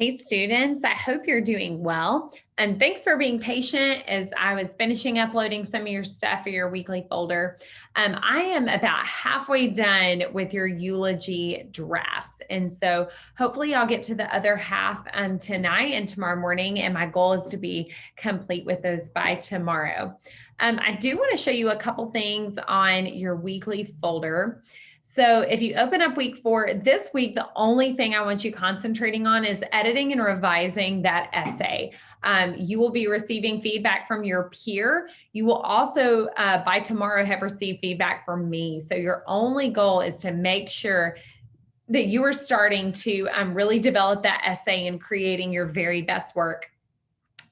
Hey students, I hope you're doing well. And thanks for being patient as I was finishing uploading some of your stuff for your weekly folder. I am about halfway done with your eulogy drafts. And so hopefully I'll get to the other half tonight and tomorrow morning. And my goal is to be complete with those by tomorrow. I do want to show you a couple things on your weekly folder. So if you open up week 4, this week, the only thing I want you concentrating on is editing and revising that essay. You will be receiving feedback from your peer. You will also, by tomorrow, have received feedback from me. So your only goal is to make sure that you are starting to really develop that essay and creating your very best work.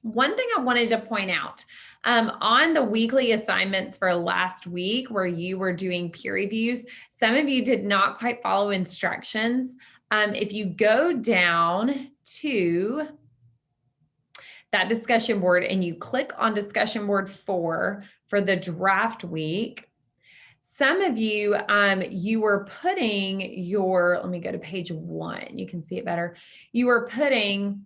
One thing I wanted to point out, on the weekly assignments for last week where you were doing peer reviews, some of you did not quite follow instructions. If you go down to that discussion board and you click on discussion board 4 for the draft week, some of you, you were putting your, let me go to page 1, you can see it better. You were putting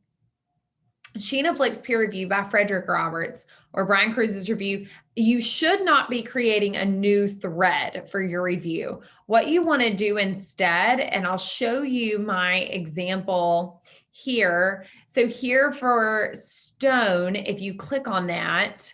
Sheena Flick's peer review by Frederick Roberts or Brian Cruz's review. You should not be creating a new thread for your review. What you want to do instead, and I'll show you my example here. So here for Stone, if you click on that,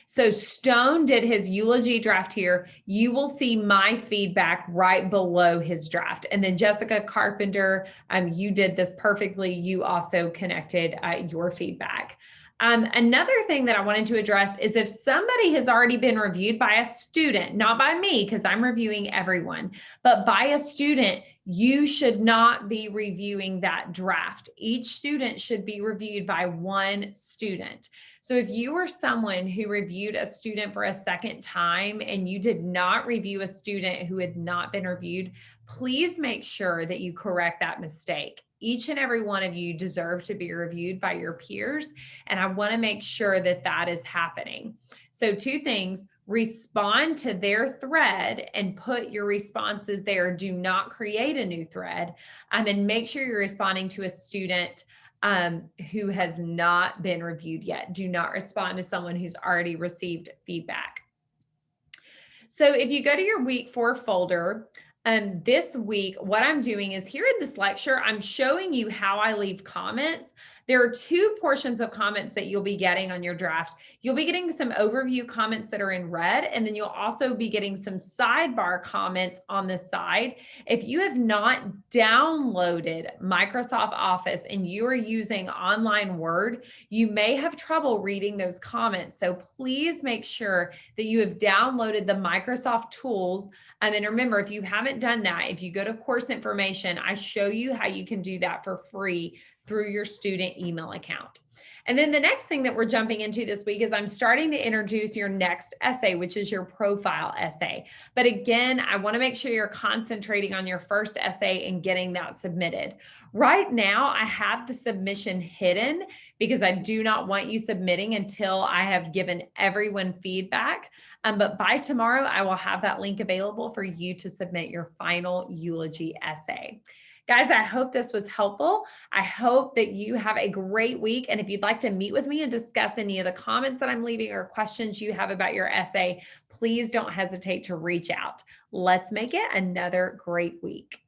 so Stone did his eulogy draft here. You will see my feedback right below his draft. And then Jessica Carpenter, you did this perfectly. You also connected your feedback. Another thing that I wanted to address is if somebody has already been reviewed by a student, not by me, because I'm reviewing everyone, but by a student, you should not be reviewing that draft. Each student should be reviewed by one student. So if you were someone who reviewed a student for a second time and you did not review a student who had not been reviewed, please make sure that you correct that mistake. Each and every one of you deserve to be reviewed by your peers, and I want to make sure that that is happening. So 2 things: respond to their thread and put your responses there. Do not create a new thread. And make sure you're responding to a student who has not been reviewed yet. Do not respond to someone who's already received feedback. So if you go to your week 4 folder, this week, what I'm doing is here in this lecture, I'm showing you how I leave comments. There are 2 portions of comments that you'll be getting on your draft. You'll be getting some overview comments that are in red, and then you'll also be getting some sidebar comments on the side. If you have not downloaded Microsoft Office and you are using online Word, you may have trouble reading those comments. So please make sure that you have downloaded the Microsoft tools. And then remember, if you haven't done that, if you go to course information, I show you how you can do that for free through your student email account. And then the next thing that we're jumping into this week is I'm starting to introduce your next essay, which is your profile essay. But again, I want to make sure you're concentrating on your first essay and getting that submitted. Right now, I have the submission hidden because I do not want you submitting until I have given everyone feedback. But by tomorrow, I will have that link available for you to submit your final eulogy essay. Guys, I hope this was helpful. I hope that you have a great week. And if you'd like to meet with me and discuss any of the comments that I'm leaving or questions you have about your essay, please don't hesitate to reach out. Let's make it another great week.